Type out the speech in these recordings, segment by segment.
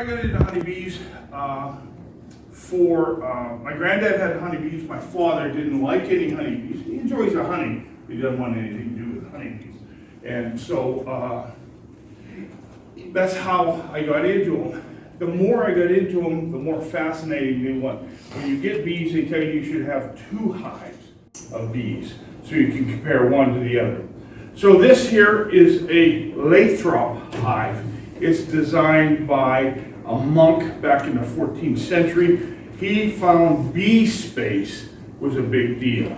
I got into honeybees my granddad had honeybees. My father didn't like any honeybees. He enjoys the honey, but he doesn't want anything to do with honeybees. And so that's how I got into them. The more I got into them, the more fascinating they went. When you get bees, they tell you should have 2 hives of bees, so you can compare one to the other. So this here is a Lathrop hive. It's designed by a monk back in the 14th century. He found bee space was a big deal.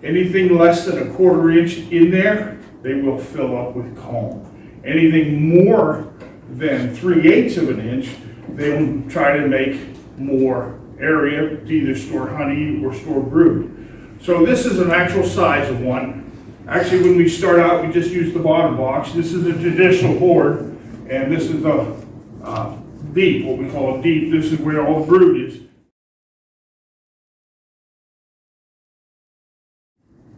Anything less than 1/4 inch in there, they will fill up with comb. Anything more than 3/8 of an inch, they will try to make more area to either store honey or store brood. So this is an actual size of one. Actually, when we start out, we just use the bottom box. This is a traditional hoard, and this is a deep, what we call a deep. This is where all the brood is.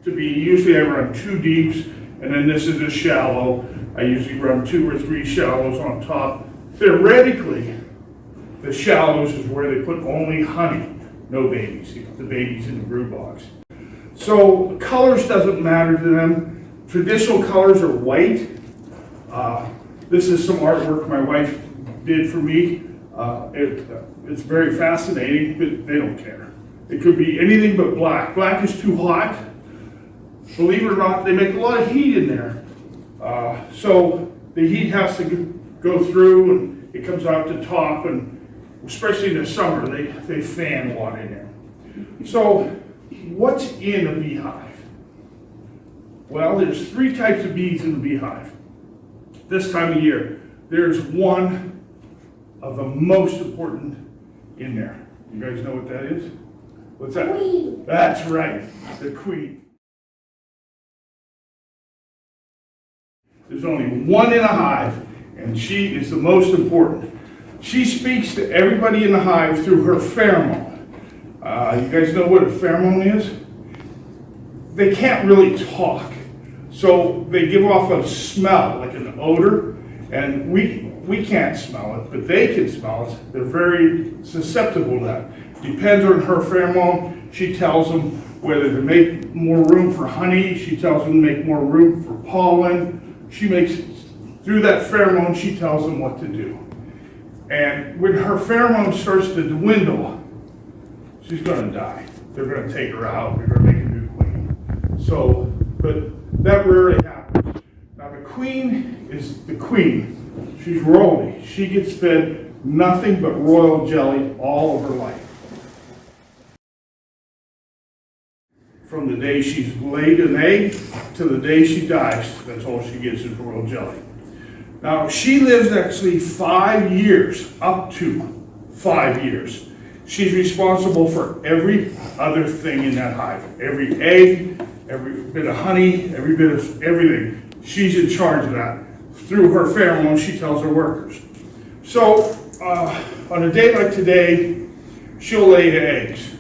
To be, usually I run 2 deeps, and then this is a shallow. I usually run 2 or 3 shallows on top. Theoretically, the shallows is where they put only honey, no babies. They put the babies in the brood box. So colors doesn't matter to them. Traditional colors are white. This is some artwork my wife did for me. It's very fascinating, but they don't care. It could be anything but black. Black is too hot. Believe it or not, they make a lot of heat in there. So the heat has to go through and it comes out the top, and especially in the summer, they fan a lot in there. So what's in a beehive? Well, there's 3 types of bees in the beehive. This time of year, there's one of the most important in there. You guys know what that is? What's that? Queen. That's right, the queen. There's only one in a hive, and she is the most important. She speaks to everybody in the hive through her pheromone. You guys know what a pheromone is? They can't really talk, so they give off a smell, like an odor, and we can't smell it, but they can smell it. They're very susceptible to that. Depends on her pheromone. She tells them whether to make more room for honey. She tells them to make more room for pollen. Through that pheromone, she tells them what to do. And when her pheromone starts to dwindle, she's going to die. They're going to take her out. They're going to make a new queen. So, but that rarely happens. Now the queen is the queen. She's royalty. She gets fed nothing but royal jelly all of her life. From the day she's laid an egg to the day she dies, that's all she gets is royal jelly. Now, she lives actually 5 years, up to 5 years. She's responsible for every other thing in that hive. Every egg, every bit of honey, every bit of everything. She's in charge of that. Through her pheromone, she tells her workers. So, on a day like today, she'll lay eggs,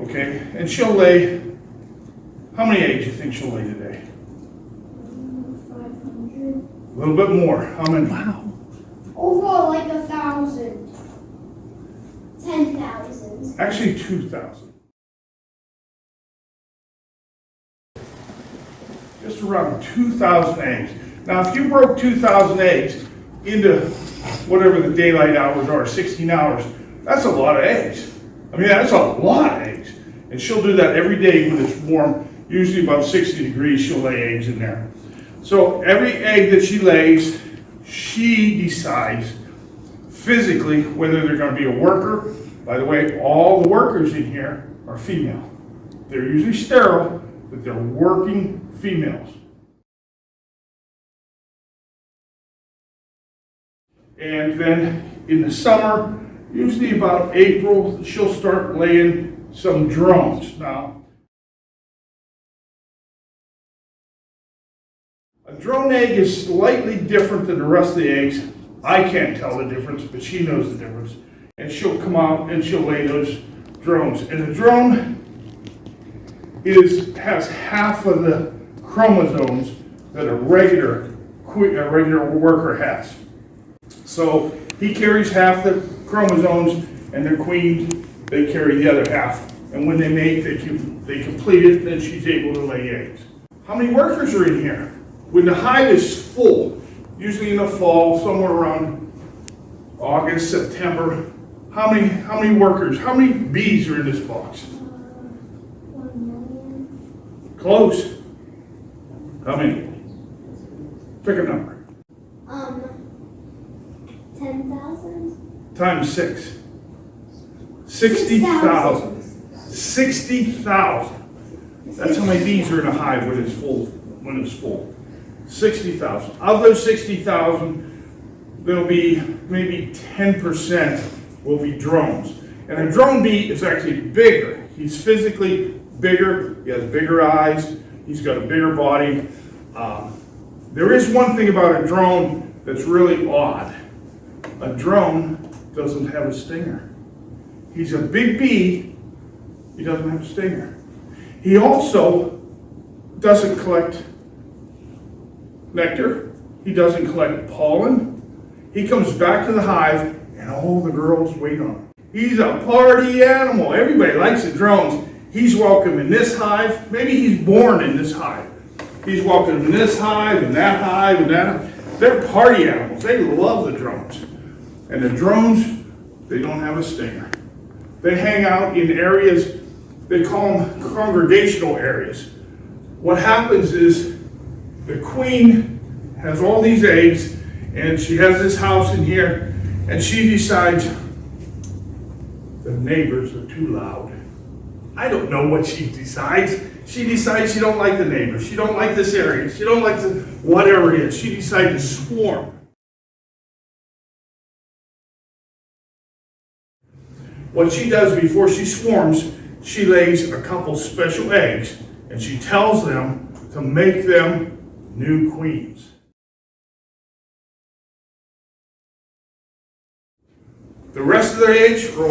okay? And she'll lay, how many eggs do you think she'll lay today? 500. A little bit more. How many? Wow. Overall, like 1,000. 10,000. Actually, 2,000. Just around 2,000 eggs. Now, if you broke 2,000 eggs into whatever the daylight hours are, 16 hours, that's a lot of eggs. I mean, that's a lot of eggs. And she'll do that every day when it's warm, usually above 60 degrees, she'll lay eggs in there. So every egg that she lays, she decides physically whether they're going to be a worker. By the way, all the workers in here are female. They're usually sterile, but they're working females. And then in the summer, usually about April, she'll start laying some drones. Now, a drone egg is slightly different than the rest of the eggs. I can't tell the difference, but she knows the difference. And she'll come out and she'll lay those drones. And the drone has half of the chromosomes that a regular worker has. So He carries half the chromosomes, and the queen, they carry the other half. And when they mate, they complete it, then she's able to lay eggs. How many workers are in here? When the hive is full, usually in the fall, somewhere around August, September, how many workers, how many bees are in this box? 1 million. Close. How many? Pick a number. 10,000. Times 6. 60,000. 60,000. That's how many bees are in a hive when it's full. 60,000. Of those 60,000, there'll be maybe 10% will be drones. And a drone bee is actually bigger. He's physically bigger. He has bigger eyes. He's got a bigger body. There is one thing about a drone that's really odd. A drone doesn't have a stinger. He's a big bee. He doesn't have a stinger. He also doesn't collect nectar. He doesn't collect pollen. He comes back to the hive and all the girls wait on him. He's a party animal. Everybody likes the drones. He's welcome in this hive. Maybe he's born in this hive. He's welcome in this hive and that hive and that hive. They're party animals. They love the drones. And the drones, they don't have a stinger. They hang out in areas, they call them congregational areas. What happens is the queen has all these eggs and she has this house in here and she decides the neighbors are too loud. I don't know what she decides. She decides she don't like the neighbors. She don't like this area. She don't like the whatever it is. She decided to swarm. What she does before she swarms, she lays a couple special eggs and she tells them to make them new queens. The rest of the eggs are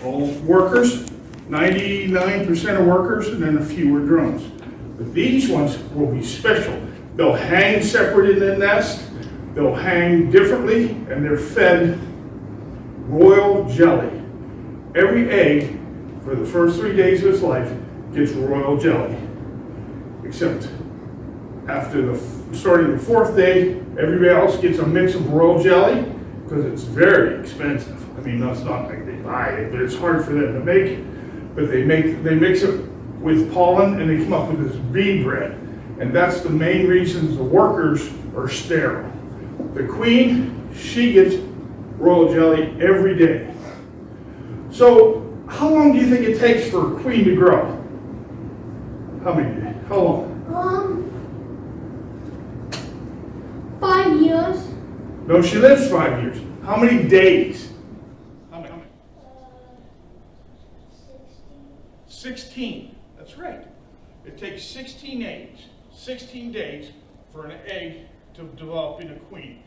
all workers, 99% are workers, and then a few are drones. But these ones will be special. They'll hang separate in the nest, they'll hang differently, and they're fed royal jelly. Every egg, for the first 3 days of its life, gets royal jelly. Except after starting the 4th day, everybody else gets a mix of royal jelly because it's very expensive. I mean, that's not like they buy it, but it's hard for them to make it. But they mix it with pollen and they come up with this bee bread. And that's the main reason the workers are sterile. The queen, she gets royal jelly every day. So, how long do you think it takes for a queen to grow? How long? 5 years. No, she lives 5 years. How many days? How many? 16. That's right. It takes 16 eggs, 16 days for an egg to develop into a queen.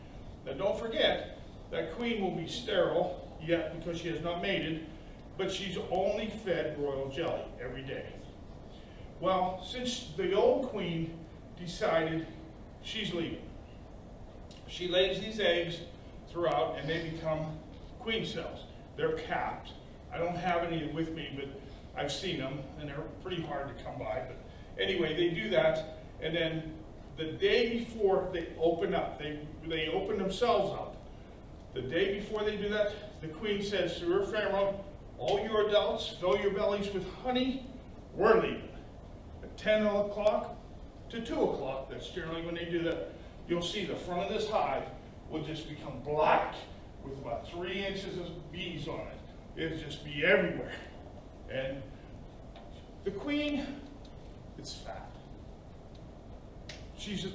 Now don't forget, that queen will be sterile yet because she has not mated, but she's only fed royal jelly every day. Well, since the old queen decided she's leaving, she lays these eggs throughout and they become queen cells. They're capped. I don't have any with me, but I've seen them and they're pretty hard to come by. But anyway, they do that, and then the day before they open up, they open themselves up. The day before they do that, the queen says to her pheromone, all you adults, fill your bellies with honey, we're leaving. At 10 o'clock to 2 o'clock, that's generally when they do that, you'll see the front of this hive will just become black with about 3 inches of bees on it. It'll just be everywhere. And the queen, it's fat. She's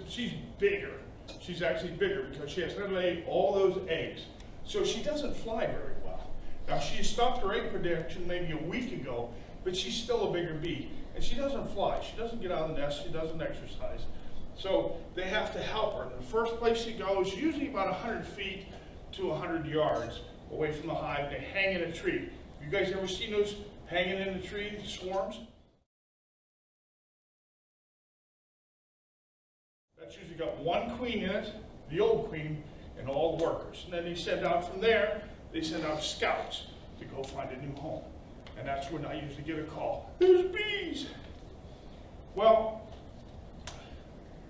bigger. She's actually bigger because she has to lay all those eggs. So she doesn't fly very well. Now she stopped her egg production maybe a week ago, but she's still a bigger bee. And she doesn't fly. She doesn't get out of the nest. She doesn't exercise. So they have to help her. The first place she goes, usually about 100 feet to 100 yards away from the hive, they hang in a tree. You guys ever seen those hanging in the tree, swarms? That's usually got one queen in it, the old queen, and and all the workers. And then they send out from there, they send out scouts to go find a new home. And that's when I usually get a call. There's bees. Well,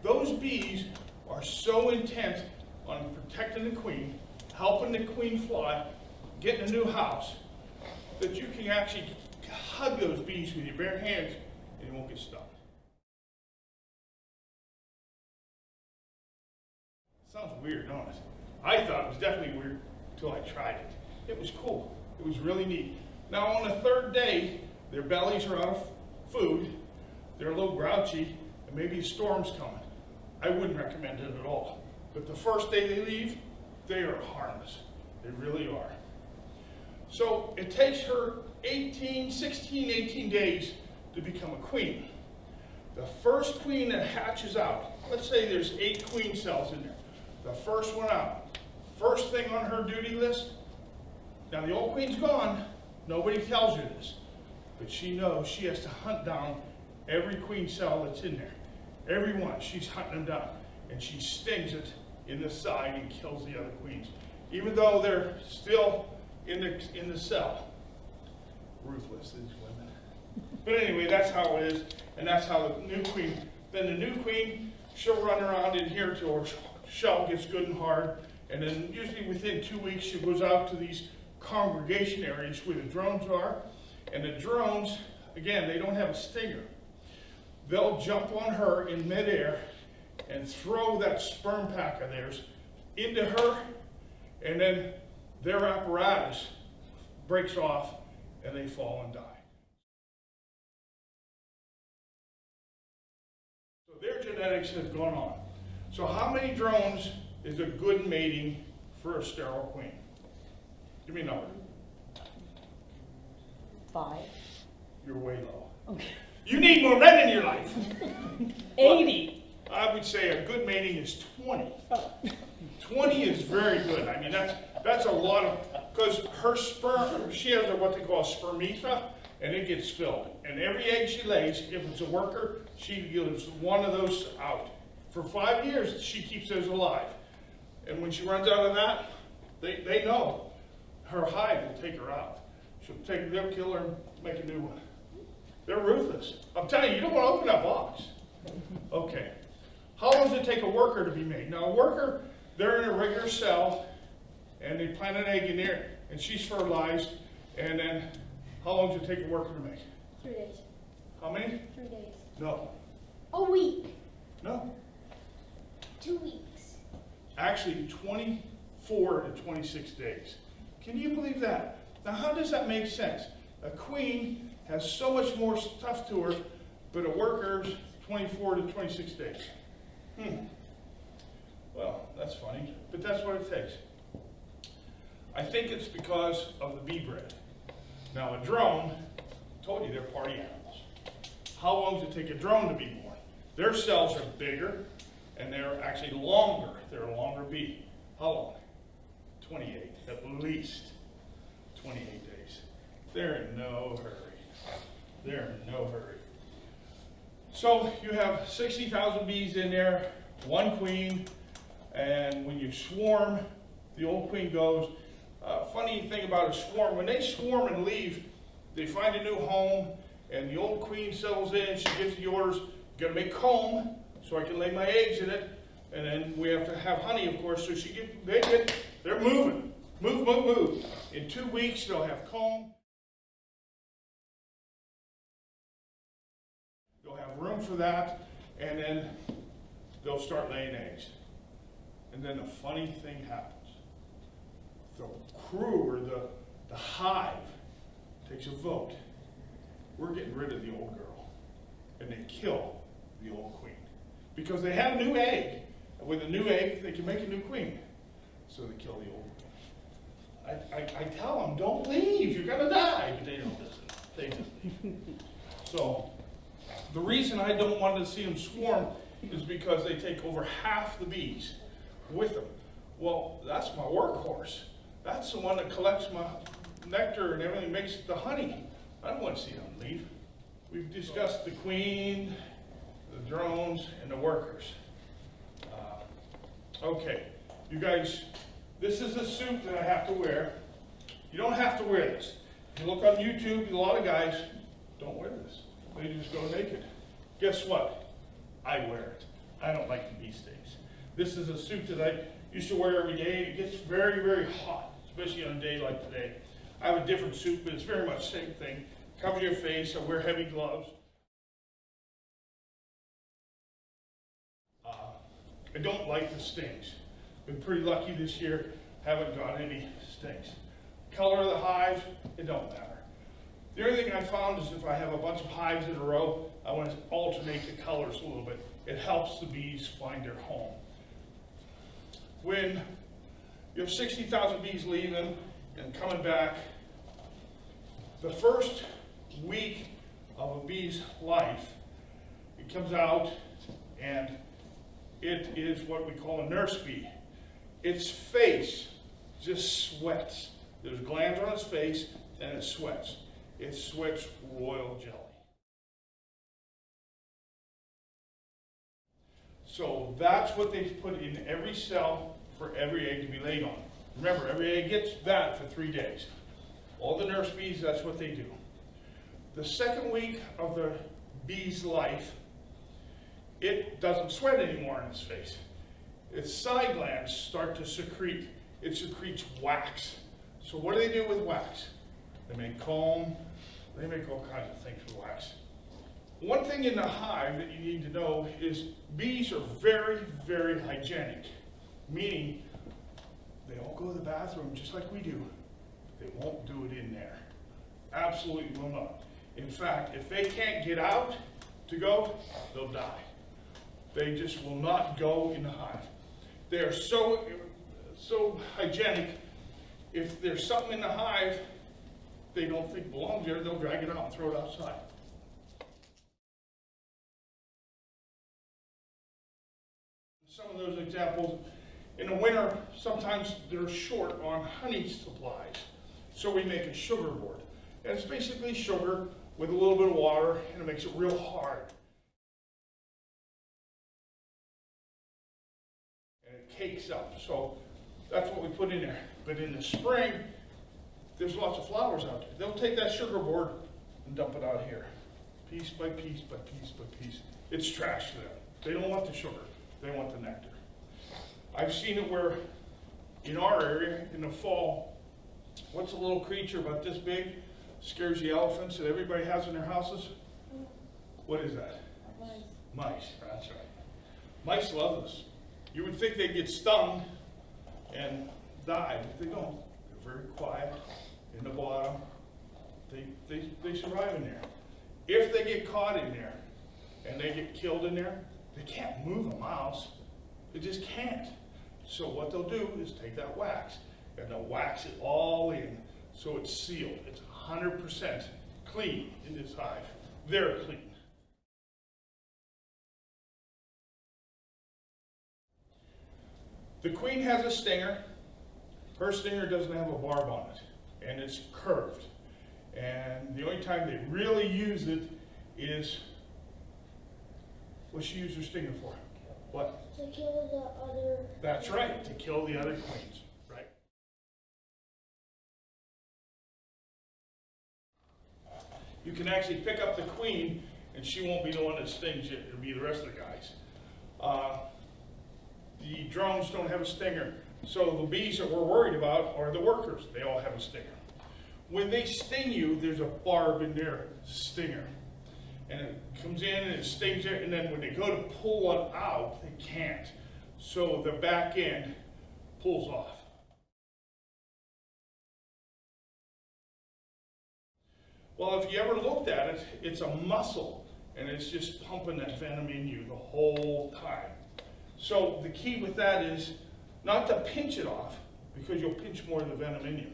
those bees are so intent on protecting the queen, helping the queen fly, getting a new house, that you can actually hug those bees with your bare hands and you won't get stung. Sounds weird, don't it? I thought it was definitely weird until I tried it. It was cool. It was really neat. Now on the third day, their bellies are out of food, they're a little grouchy, and maybe a storm's coming. I wouldn't recommend it at all. But the first day they leave, they are harmless. They really are. So it takes her 16, 18 days to become a queen. The first queen that hatches out, let's say there's 8 queen cells in there. The first one out, first thing on her duty list, now the old queen's gone, nobody tells her this, but she knows she has to hunt down every queen cell that's in there. Every one, she's hunting them down, and she stings it in the side and kills the other queens, even though they're still in the cell. Ruthless, these women. But anyway, that's how it is, and that's how the new queen, then the new queen, she'll run around in here till her shell gets good and hard, and then usually within 2 weeks she goes out to these congregation areas where the drones are, and the drones, again, they don't have a stinger. They'll jump on her in midair and throw that sperm pack of theirs into her, and then their apparatus breaks off and they fall and die. So their genetics has gone on. So how many drones is a good mating for a sterile queen? Give me a number. 5. You're way low. Okay. You need more men in your life. 80. I would say a good mating is 20. Oh. 20 is very good. I mean, that's a lot of, because her sperm, she has what they call a spermethra, and it gets filled. And every egg she lays, if it's a worker, she gives one of those out. For 5 years, she keeps those alive. And when she runs out of that, they know her hive will take her out. They'll kill her and make a new one. They're ruthless. I'm telling you, you don't want to open that box. Okay. How long does it take a worker to be made? Now, a worker, they're in a regular cell, and they plant an egg in there, and she's fertilized, and then how long does it take a worker to make? 3 days. How many? 3 days. No. A week. No. 2 weeks. Actually, 24 to 26 days. Can you believe that? Now, how does that make sense? A queen has so much more stuff to her, but a worker's 24 to 26 days. Well, that's funny, but that's what it takes. I think it's because of the bee bread. Now, a drone, I told you they're party animals. How long does it take a drone to be born? Their cells are bigger, and they're actually longer. They're a longer bee. How long? 28, at least 28 days. They're in no hurry. They're in no hurry. So you have 60,000 bees in there, one queen, and when you swarm, the old queen goes. Funny thing about a swarm, when they swarm and leave, they find a new home, and the old queen settles in, she gives the orders, gotta make comb, so I can lay my eggs in it, and then we have to have honey, of course, so they're moving. Move, move, move. In 2 weeks, they'll have comb. They'll have room for that, and then they'll start laying eggs. And then a funny thing happens. The crew, or the hive, takes a vote. We're getting rid of the old girl. And they kill the old queen. Because they have a new egg. And with a new egg, they can make a new queen. So they kill the old queen. I tell them, don't leave, you're gonna die. But they don't listen. They just leave. So, the reason I don't want to see them swarm is because they take over half the bees with them. Well, that's my workhorse. That's the one that collects my nectar and everything, makes the honey. I don't want to see them leave. We've discussed the queen, the drones, and the workers. Okay, you guys This is the suit that I have to wear. You don't have to wear this. If you look on YouTube, a lot of guys don't wear this. They just go naked. Guess what? I wear it. I don't like the bee stings. This is a suit that I used to wear every day. It gets very, very hot, especially on a day like today. I have a different suit, but it's very much the same thing. Covers your face. I wear heavy gloves. I don't like the stings. Been pretty lucky this year. Haven't got any stings. Color of the hives, it don't matter. The only thing I found is if I have a bunch of hives in a row, I want to alternate the colors a little bit. It helps the bees find their home. When you have 60,000 bees leaving and coming back, the first week of a bee's life, it comes out and it is what we call a nurse bee. Its face just sweats. There's glands on its face and it sweats. It sweats royal jelly. So that's what they put in every cell for every egg to be laid on. Remember, every egg gets that for 3 days. All the nurse bees, that's what they do. The second week of the bee's life, it doesn't sweat anymore in its face. Its side glands start to secrete. It secretes wax. So what do they do with wax? They make comb. They make all kinds of things with wax. One thing in the hive that you need to know is bees are very, very hygienic, meaning they all go to the bathroom just like we do. They won't do it in there. Absolutely will not. In fact, if they can't get out to go, they'll die. They just will not go in the hive. They are so hygienic. If there's something in the hive they don't think belongs there, they'll drag it out and throw it outside. Some of those examples, in the winter, sometimes they're short on honey supplies. So we make a sugar board. And it's basically sugar with a little bit of water, and it makes it real hard. And it cakes up. So that's what we put in there. But in the spring, there's lots of flowers out there. They'll take that sugar board and dump it out here. Piece by piece by piece by piece. It's trash to them. They don't want the sugar. They want the nectar. I've seen it where, in our area, in the fall, what's a little creature about this big, scares the elephants that everybody has in their houses? What is that? Mice. Mice, that's right. Mice love us. You would think they'd get stung and die, but they don't. They're very quiet in the bottom. They survive in there. If they get caught in there and they get killed in there, they can't move a mouse. They just can't. So what they'll do is take that wax and they'll wax it all in so it's sealed. It's 100% clean in this hive. They're clean. The queen has a stinger. Her stinger doesn't have a barb on it, and it's curved. And the only time they really use it is, what's she use her stinger for? What? To kill the other. That's right, to kill the other queens. Right. You can actually pick up the queen, and she won't be the one that stings you. It'll be the rest of the guys. The drones don't have a stinger. So the bees that we're worried about are the workers. They all have a stinger. When they sting you, there's a barb in their stinger. And it comes in and it stings you, and then when they go to pull it out, they can't. So the back end pulls off. Well, if you ever looked at it, it's a muscle, and it's just pumping that venom in you the whole time. So the key with that is not to pinch it off, because you'll pinch more of the venom in you.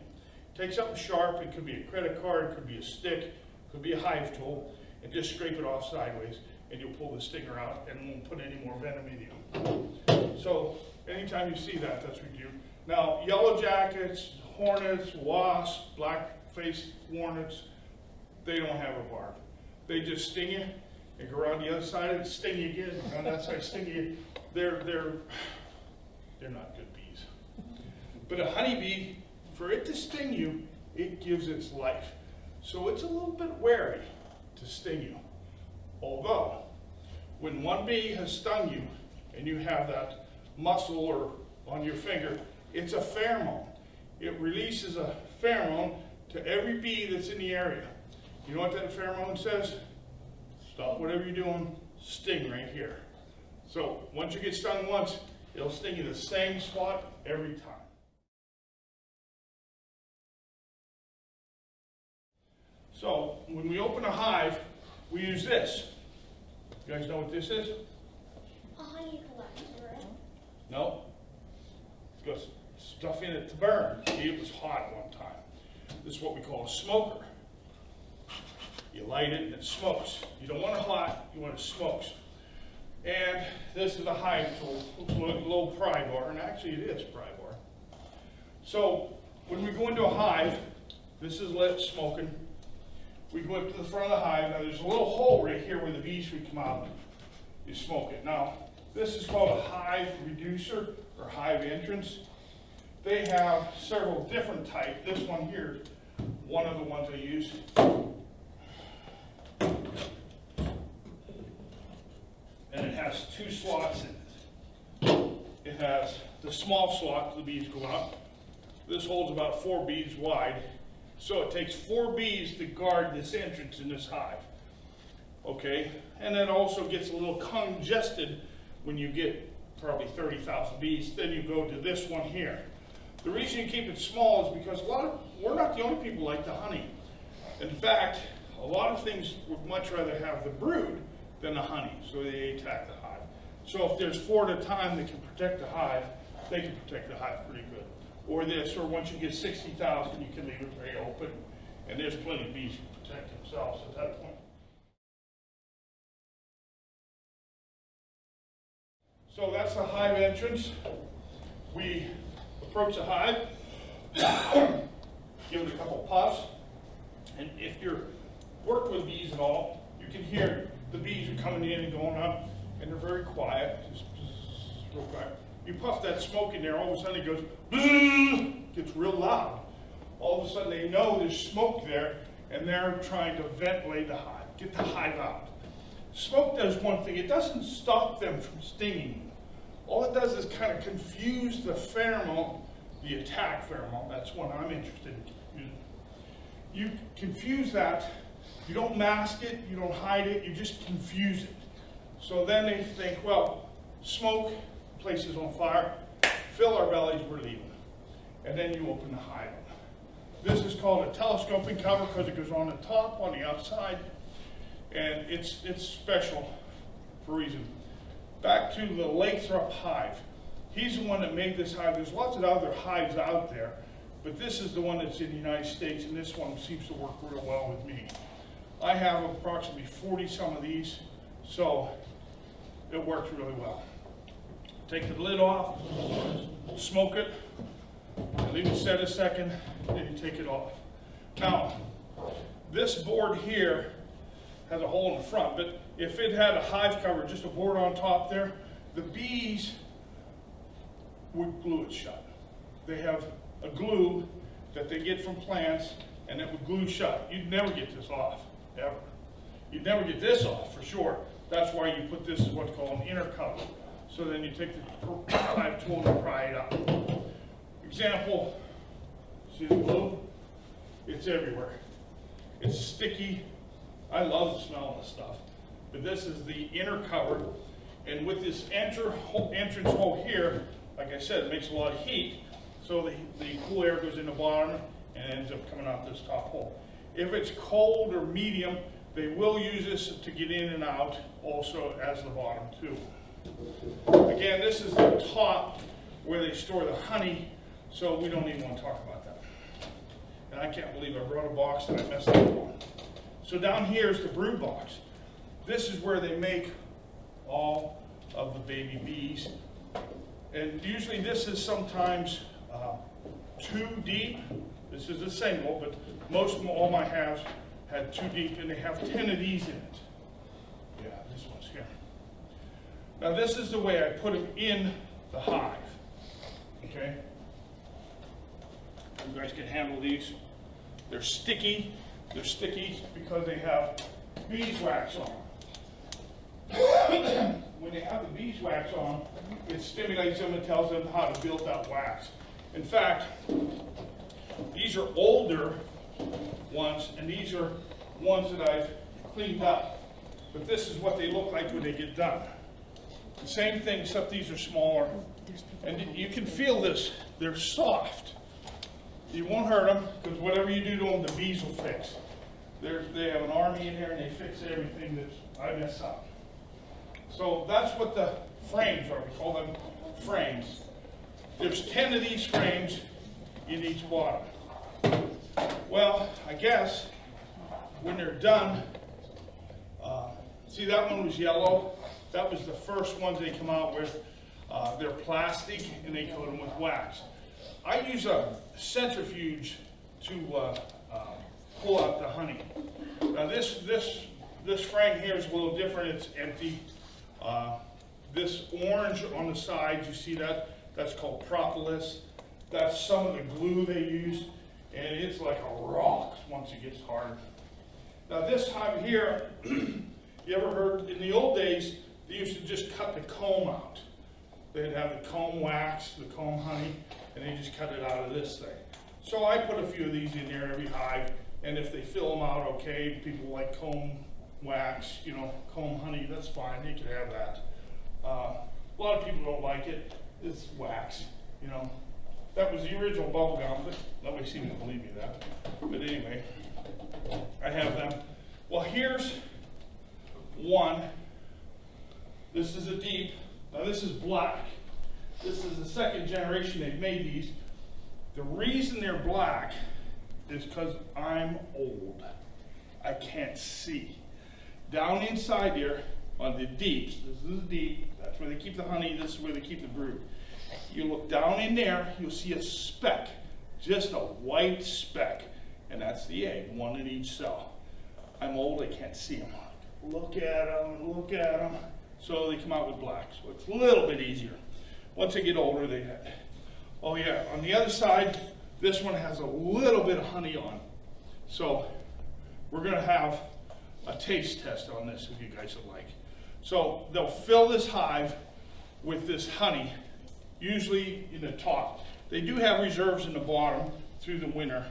Take something sharp, it could be a credit card, it could be a stick, it could be a hive tool, and just scrape it off sideways, and you'll pull the stinger out, and it won't put any more venom in you. So anytime you see that, that's what you do. Now, yellow jackets, hornets, wasps, black-faced hornets, they don't have a barb. They just sting you, and go around the other side and sting you again, around that side, sting you. They're not good bees. But a honeybee, for it to sting you, it gives its life. So it's a little bit wary to sting you. Although, when one bee has stung you and you have that muscle or on your finger, it's a pheromone. It releases a pheromone to every bee that's in the area. You know what that pheromone says? Stop whatever you're doing, sting right here. So once you get stung once, it'll sting you the same spot every time. So when we open a hive, we use this. You guys know what this is? A honey collector. No? It's got stuff in it to burn. See, it was hot at one time. This is what we call a smoker. You light it and it smokes. You don't want it hot, you want it smokes. And this is a hive tool. Looks like a little pry bar, and actually it is pry bar. So when we go into a hive, this is lit, smoking. We go up to the front of the hive. Now there's a little hole right here where the bees would come out. You smoke it. Now this is called a hive reducer or hive entrance. They have several different types. This one here is one of the ones I use. And it has two slots in it. It has the small slot, the bees go out. This holds about 4 bees wide. So it takes 4 bees to guard this entrance in this hive. Okay, and it also gets a little congested when you get probably 30,000 bees. Then you go to this one here. The reason you keep it small is because we're not the only people like the honey. In fact, a lot of things would much rather have the brood than the honey, so they attack the hive. So if there's 4 at a time that can protect the hive, they can protect the hive pretty good. Or this, or once you get 60,000, you can leave it very open, and there's plenty of bees who protect themselves at that point. So that's the hive entrance. We approach the hive, give it a couple puffs, and if you're worked with bees at all, you can hear the bees are coming in and going up, and they're very quiet, just real quiet. You puff that smoke in there, all of a sudden it goes, gets real loud. All of a sudden they know there's smoke there, and they're trying to ventilate the hive, get the hive out. Smoke does one thing, it doesn't stop them from stinging you. All it does is kind of confuse the pheromone, the attack pheromone, that's one I'm interested in. You confuse that, you don't mask it, you don't hide it, you just confuse it. So then they think, well, smoke, place is on fire, fill our bellies, we're leaving. And then you open the hive. This is called a telescoping cover because it goes on the top, on the outside, and it's special for a reason. Back to the Lathrop hive. He's the one that made this hive. There's lots of other hives out there, but this is the one that's in the United States, and this one seems to work real well with me. I have approximately 40 some of these, so it works really well. Take the lid off, smoke it, leave it set a second, then you take it off. Now, this board here has a hole in the front, but if it had a hive cover, just a board on top there, the bees would glue it shut. They have a glue that they get from plants, and it would glue shut. You'd never get this off, ever. You'd never get this off, for sure. That's why you put this as what's called an inner cover. So then you take the hive tool and pry it out. Example, see the glue? It's everywhere. It's sticky. I love the smell of this stuff. But this is the inner cover, and with this entrance hole here, like I said, it makes a lot of heat, so the cool air goes in the bottom and ends up coming out this top hole. If it's cold or medium, they will use this to get in and out also as the bottom too. Again, this is the top where they store the honey, so we don't even want to talk about that. And I can't believe I brought a box that I messed up on. So down here is the brood box. This is where they make all of the baby bees. And usually this is sometimes 2 deep. This is a single, but all my halves had 2 deep, and they have 10 of these in it. Yeah, this one's here. Now this is the way I put them in the hive, okay? you guys can handle these. They're sticky. They're sticky because they have beeswax on them. When they have the beeswax on, it stimulates them and tells them how to build that wax. In fact, these are older ones, and these are ones that I've cleaned up. But this is what they look like when they get done. The same thing, except these are smaller. And you can feel this. They're soft. You won't hurt them, because whatever you do to them, the bees will fix. They have an army in here, and they fix everything that I mess up. So that's what the frames are. We call them frames. There's 10 of these frames in each bottom. Well, I guess when they're done, see that one was yellow? That was the first ones they come out with. They're plastic, and they coat them with wax. I use a centrifuge to pull out the honey. Now this frame here is a little different. It's empty. This orange on the sides, you see that? That's called propolis. That's some of the glue they use, and it's like a rock once it gets hard. Now this hive here, you ever heard, in the old days, they used to just cut the comb out. They'd have the comb wax, the comb honey, and they just cut it out of this thing. So I put a few of these in there every hive, and if they fill them out okay, people like comb wax, you know, comb honey, that's fine, they can have that. A lot of people don't like it. It's wax, you know. That was the original bubble gum, but nobody seemed to believe me that. But anyway, I have them. Well, here's one. This is a deep. Now this is black. This is the second generation they've made these. The reason they're black is because I'm old. I can't see. Down inside here, on the deeps, this is the deep, that's where they keep the honey, this is where they keep the brood. You look down in there, you'll see a speck, just a white speck, and that's the egg, one in each cell. I'm old, I can't see them. Look at them, look at them. So they come out with black, so it's a little bit easier. Once they get older, they have. Oh yeah, on the other side, this one has a little bit of honey on. So we're gonna have a taste test on this if you guys would like. So they'll fill this hive with this honey, usually in the top. They do have reserves in the bottom through the winter,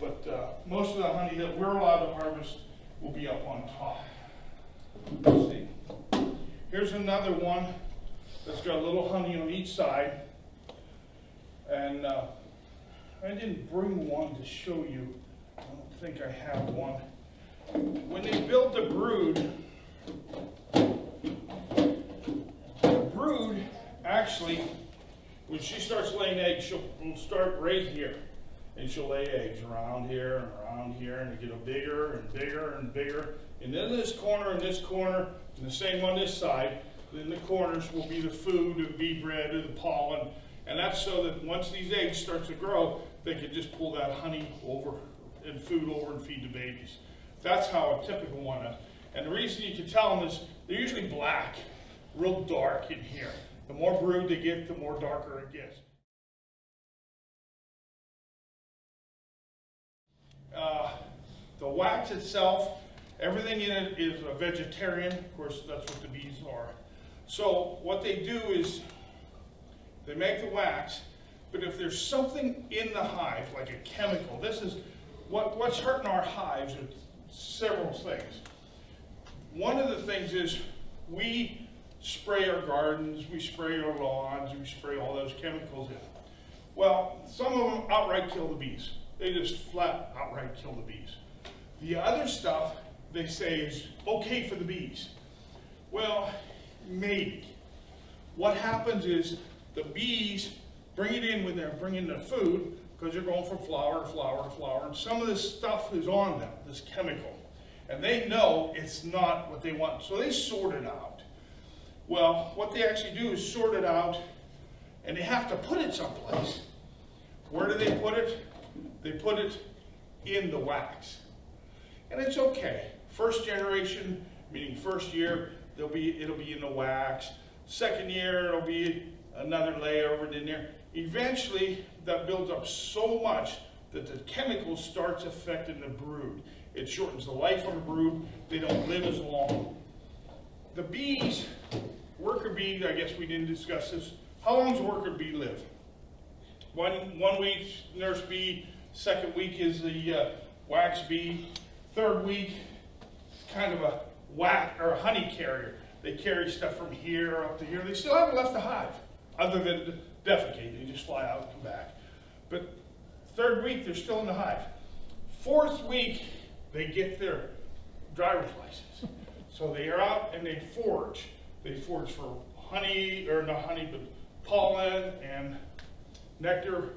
but most of the honey that we're allowed to harvest will be up on top. Let's see. Here's another one that's got a little honey on each side. And I didn't bring one to show you. I don't think I have one. When they build the brood actually, when she starts laying eggs, she'll start right here. And she'll lay eggs around here, and they get bigger and bigger and bigger. And then this corner and this corner, and the same on this side. Then the corners will be the food, the bee bread, or the pollen. And that's so that once these eggs start to grow, they can just pull that honey over and food over and feed the babies. That's how a typical one is. And the reason you can tell them is they're usually black, real dark in here. The more brood they get, the more darker it gets. The wax itself, everything in it is a vegetarian. Of course, that's what the bees are. So what they do is they make the wax, but if there's something in the hive, like a chemical, this is what's hurting our hives are several things. One of the things is we spray our gardens, we spray our lawns, we spray all those chemicals in. Well, some of them outright kill the bees. They just flat outright kill the bees. The other stuff they say is okay for the bees. Well, maybe. What happens is the bees bring it in when they're bringing the food because they're going from flower to flower to flower, and some of this stuff is on them, this chemical. And they know it's not what they want, so they sort it out. Well, what they actually do is sort it out, and they have to put it someplace. Where do they put it? They put it in the wax. And it's okay. First generation, meaning first year, it'll be in the wax. Second year, it'll be another layer over it in there. Eventually, that builds up so much that the chemical starts affecting the brood. It shortens the life of the brood. They don't live as long. The bees, worker bee, I guess we didn't discuss this. How long does a worker bee live? One week, nurse bee. Second week is the wax bee. Third week, kind of a wax or a honey carrier. They carry stuff from here up to here. They still haven't left the hive, other than defecate. They just fly out and come back. But third week, they're still in the hive. Fourth week, they get their driver's license. So they are out and they forage. They forage for honey, or not honey, but pollen and nectar.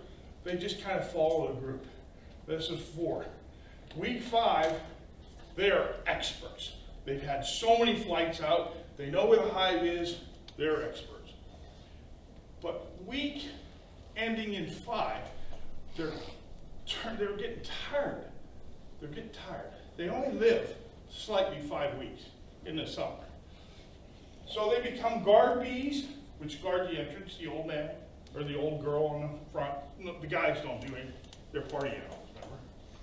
They just kind of follow the group. This is 4. Week 5, they're experts. They've had so many flights out. They know where the hive is. They're experts. But week ending in 5, they're getting tired. They're getting tired. They only live slightly 5 weeks in the summer. So they become guard bees, which guard the entrance, the old man or the old girl on the front. No, the guys don't do anything. They're party animals,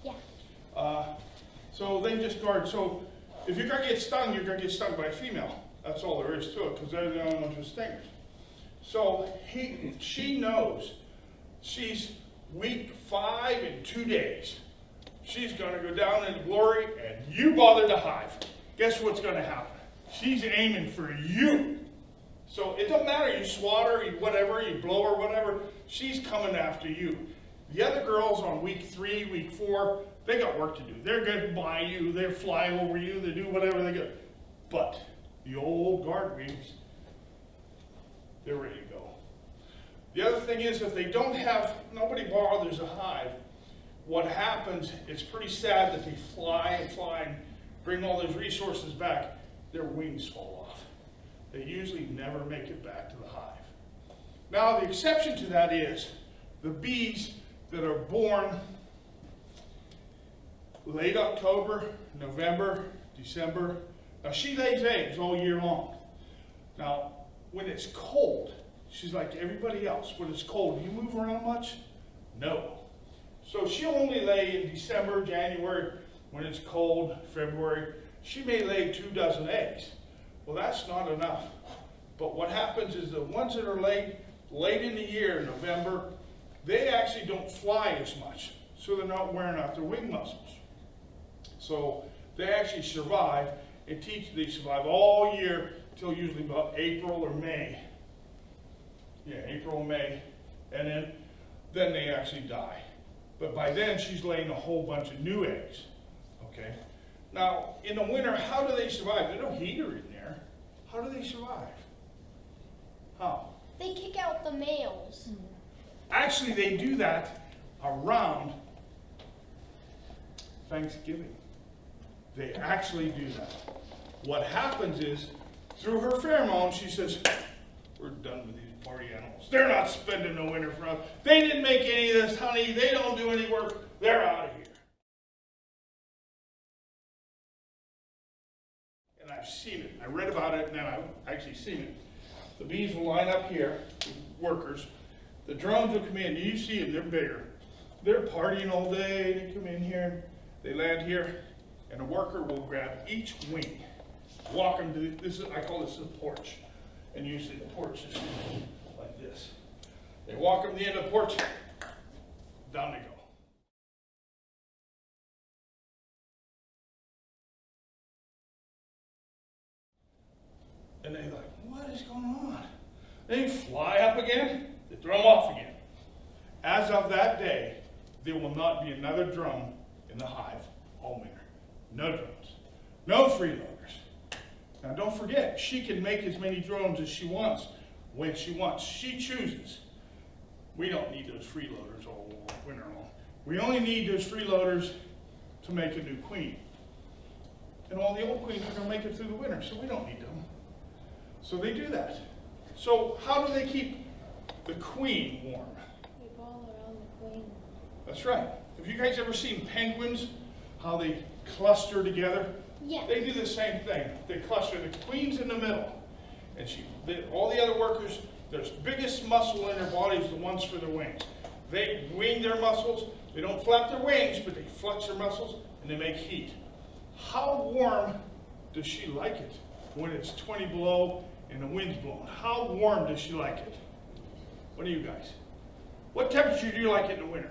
remember? Yeah. So they just guard. So if you're going to get stung, you're going to get stung by a female. That's all there is to it, because they're the only ones with stingers. So she knows she's week 5 in 2 days. She's going to go down into glory, and you bother the hive. Guess what's going to happen? She's aiming for you. So it don't matter, you swat her, you whatever, you blow her, whatever. She's coming after you. The other girls on week 3, week 4, they got work to do. They're going by you, they fly over you, they do whatever they do. But the old guard bees, they're ready to go. The other thing is, if they don't have, nobody bothers a hive, what happens, it's pretty sad that they fly and fly and bring all those resources back, their wings fall off. They usually never make it back to the hive. Now, the exception to that is the bees that are born late October, November, December. Now, she lays eggs all year long. Now, when it's cold, she's like everybody else. When it's cold, do you move around much? No. So she'll only lay in December, January, when it's cold, February. She may lay 2 dozen eggs. Well, that's not enough. But what happens is the ones that are late in the year, November, they actually don't fly as much. So they're not wearing out their wing muscles. So they actually survive and they survive all year till usually about April or May. Yeah, April or May. And then they actually die. But by then, she's laying a whole bunch of new eggs. Okay? Now, in the winter, how do they survive? There's no heater in there. How do they survive? How? They kick out the males. Actually, they do that around Thanksgiving. They actually do that. What happens is, through her pheromones, she says, we're done with these party animals. They're not spending the winter for us. They didn't make any of this honey. They don't do any work. They're out of here. And I've seen it. I read about it, and then I've actually seen it. The bees will line up here, the workers. The drones will come in. You see them, they're bigger. They're partying all day. They come in here, they land here, and a worker will grab each wing, walk them to this. I call this the porch. And usually the porch is like this. They walk them to the end of the porch, down they go. And they're like, what is going on? They fly up again, they throw them off again. As of that day, there will not be another drone in the hive all winter. No drones. No freeloaders. Now don't forget, she can make as many drones as she wants, when she wants. She chooses. We don't need those freeloaders all winter long. We only need those freeloaders to make a new queen. And all the old queens are going to make it through the winter, so we don't need them. So they do that. So how do they keep the queen warm? They ball around the queen. That's right. Have you guys ever seen penguins, how they cluster together? Yeah. They do the same thing. They cluster. The queen's in the middle. And all the other workers Their biggest muscle in their body is the ones for their wings. They wing their muscles. They don't flap their wings, but they flex their muscles and they make heat. How warm does she like it when it's 20 below and the wind's blowing? How warm does she like it? What do you guys? What temperature do you like it in the winter?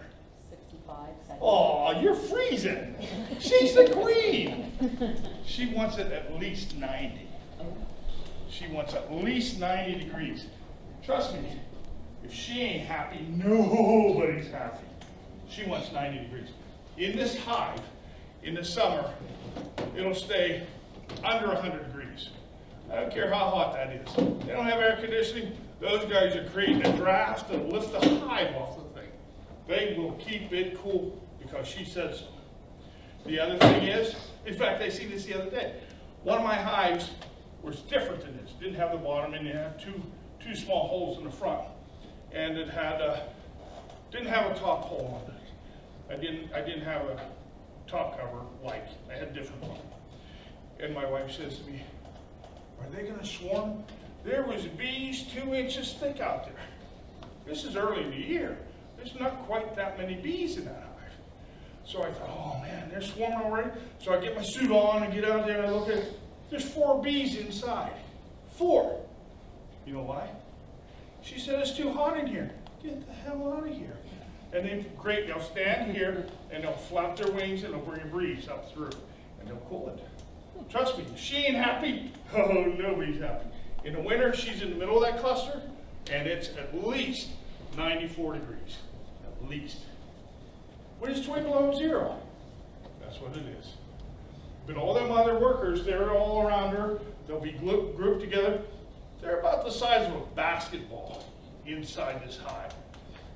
65, 70. Oh, you're freezing. She's the queen. She wants it at least 90. She wants at least 90 degrees. Trust me, if she ain't happy, nobody's happy. She wants 90 degrees. In this hive, in the summer, it'll stay under 100 degrees. I don't care how hot that is. They don't have air conditioning. Those guys are creating a draft to lift the hive off the thing. They will keep it cool because she said so. The other thing is, in fact, I seen this the other day. One of my hives was different than this. Didn't have the bottom and it had two small holes in the front. And it had didn't have a top hole on it. I didn't have a top cover like. I had a different one. And my wife says to me, "Are they going to swarm?" There was bees 2 inches thick out there. This is early in the year. There's not quite that many bees in that hive. So I thought, oh man, they're swarming already. So I get my suit on and get out there and I look at it. There's 4 bees inside. 4. You know why? She said it's too hot in here. Get the hell out of here. And they'll stand here and they'll flap their wings and they'll bring a breeze up through and they'll cool it. Trust me, if she ain't happy, oh, nobody's happy. In the winter, she's in the middle of that cluster and it's at least 94 degrees. At least. When it's 20 below 0, that's what it is. But all them other workers, they're all around her. They'll be grouped together. They're about the size of a basketball inside this hive.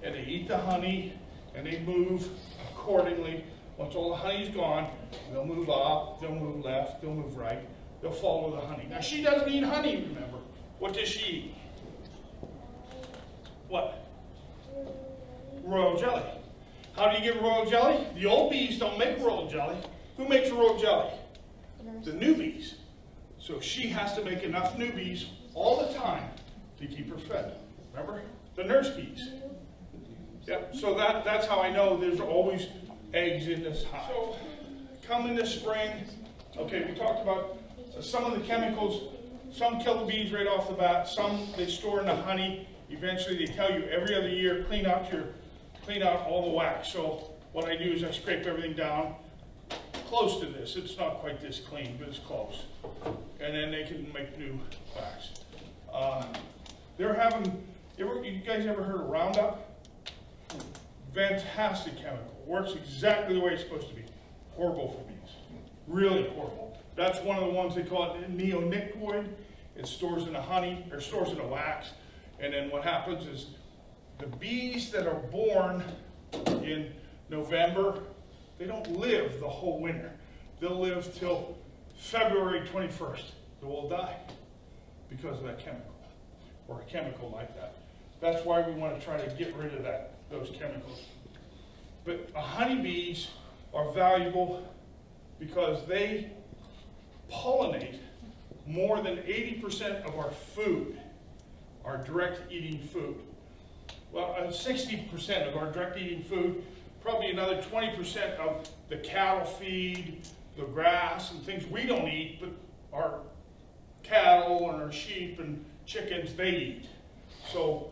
And they eat the honey and they move accordingly. Once all the honey's gone, they'll move up, they'll move left, they'll move right. They'll follow the honey. Now she doesn't eat honey, remember. What does she eat? What? Royal jelly. How do you get royal jelly? The old bees don't make royal jelly. Who makes royal jelly? The newbies. So she has to make enough newbies all the time to keep her fed. Remember? The nurse bees. Yep. So that's how I know there's always eggs in this hive. So come in the spring. Okay, we talked about some of the chemicals. Some kill the bees right off the bat. Some they store in the honey. Eventually they tell you every other year clean out all the wax. So what I do is I scrape everything down close to this. It's not quite this clean, but it's close. And then they can make new wax. They're having, you guys ever heard of Roundup? Fantastic chemical. Works exactly the way it's supposed to be. Horrible for bees. Really horrible. That's one of the ones they call it neonicotinoid. It stores in the honey, or stores in the wax. And then what happens is the bees that are born in November, they don't live the whole winter. They'll live till February 21st. They'll all die because of that chemical, or a chemical like that. That's why we want to try to get rid of those chemicals. But honeybees are valuable because they pollinate more than 80% of our food, our direct eating food. Well, 60% of our direct eating food, probably another 20% of the cattle feed, the grass and things we don't eat, but our cattle and our sheep and chickens, they eat. So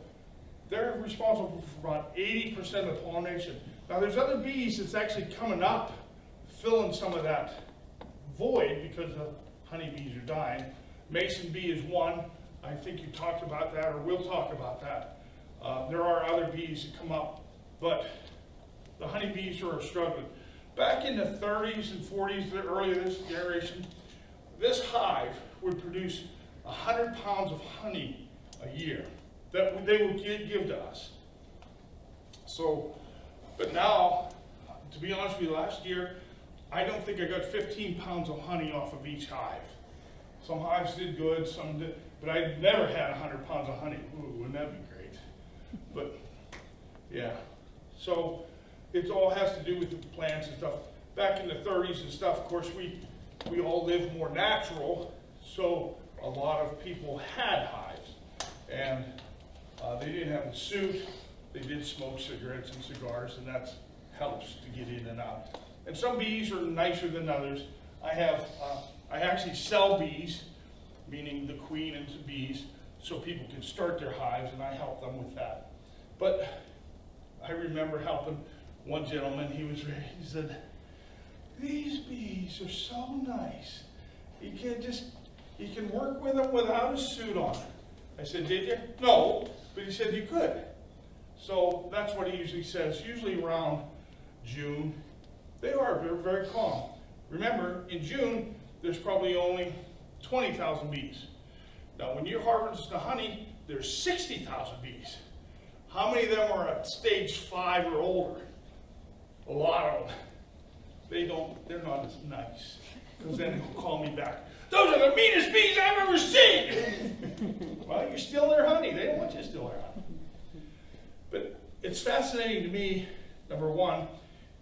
they're responsible for about 80% of the pollination. Now there's other bees that's actually coming up, filling some of that void because the honeybees are dying. Mason bee is one. I think you talked about that, or we'll talk about that. There are other bees that come up, but the honeybees are struggling. Back in the 30s and 40s, the earlier this generation, this hive would produce 100 pounds of honey a year that they would give to us. So, but now, to be honest with you, last year, I don't think I got 15 pounds of honey off of each hive. Some hives did good, some did, but I never had 100 pounds of honey. Ooh, wouldn't that be great? But, yeah. So, it all has to do with the plants and stuff. Back in the 30s and stuff, of course, we all lived more natural, so a lot of people had hives. And They didn't have a suit. They did smoke cigarettes and cigars, and that helps to get in and out. And some bees are nicer than others. I actually sell bees, meaning the queen and the bees, so people can start their hives, and I help them with that. But I remember helping one gentleman. He said, "These bees are so nice. You can work with them without a suit on." I said, "Did you?" "No," but he said you could. So that's what he usually says. Usually around June, they're very calm. Remember, in June, there's probably only 20,000 bees. Now, when you harvest the honey, there's 60,000 bees. How many of them are at stage 5 or older? A lot of them. They're not as nice, because then he'll call me back. "Those are the meanest bees I've ever seen." Well, you're stealing their honey. They don't want you to steal their honey. But it's fascinating to me, number one,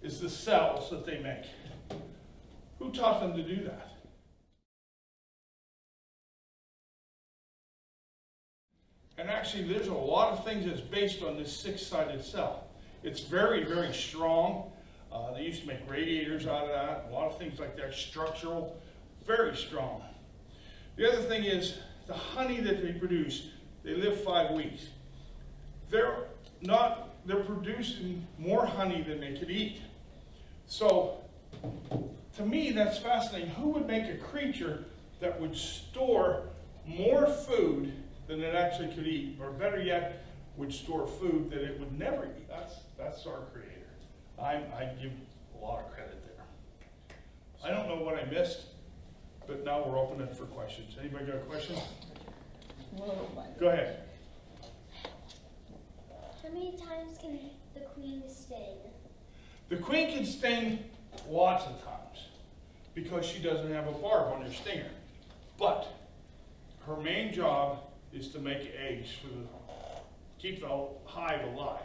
is the cells that they make. Who taught them to do that? And actually, there's a lot of things that's based on this 6-sided cell. It's very, very strong. They used to make radiators out of that, a lot of things like that, structural, very strong. The other thing is, the honey that they produce, they live 5 weeks. They're producing more honey than they could eat. So, to me, that's fascinating. Who would make a creature that would store more food than it actually could eat, or better yet, would store food that it would never eat? That's our creator. I give a lot of credit there. I don't know what I missed, but now we're open up for questions. Anybody got a question? Go ahead. How many times can the queen sting? The queen can sting lots of times because she doesn't have a barb on her stinger. But her main job is to make eggs keep the hive alive.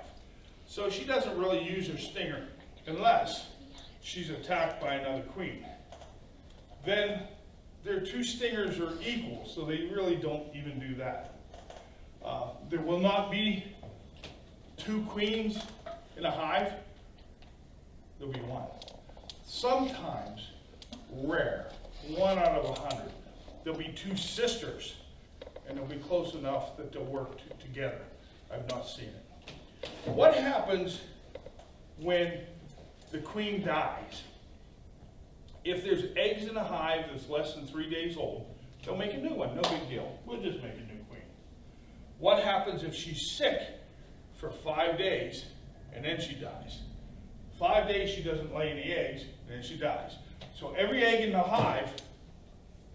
So she doesn't really use her stinger unless she's attacked by another queen. Then their 2 stingers are equal, so they really don't even do that. There will not be 2 queens in a hive. There'll be 1. Sometimes, rare, 1 out of 100, there'll be 2 sisters, and they'll be close enough that they'll work together. I've not seen it. What happens when the queen dies? If there's eggs in a hive that's less than 3 days old, they'll make a new one, no big deal. We'll just make a new queen. What happens if she's sick for 5 days and then she dies? 5 days she doesn't lay any eggs, and then she dies. So every egg in the hive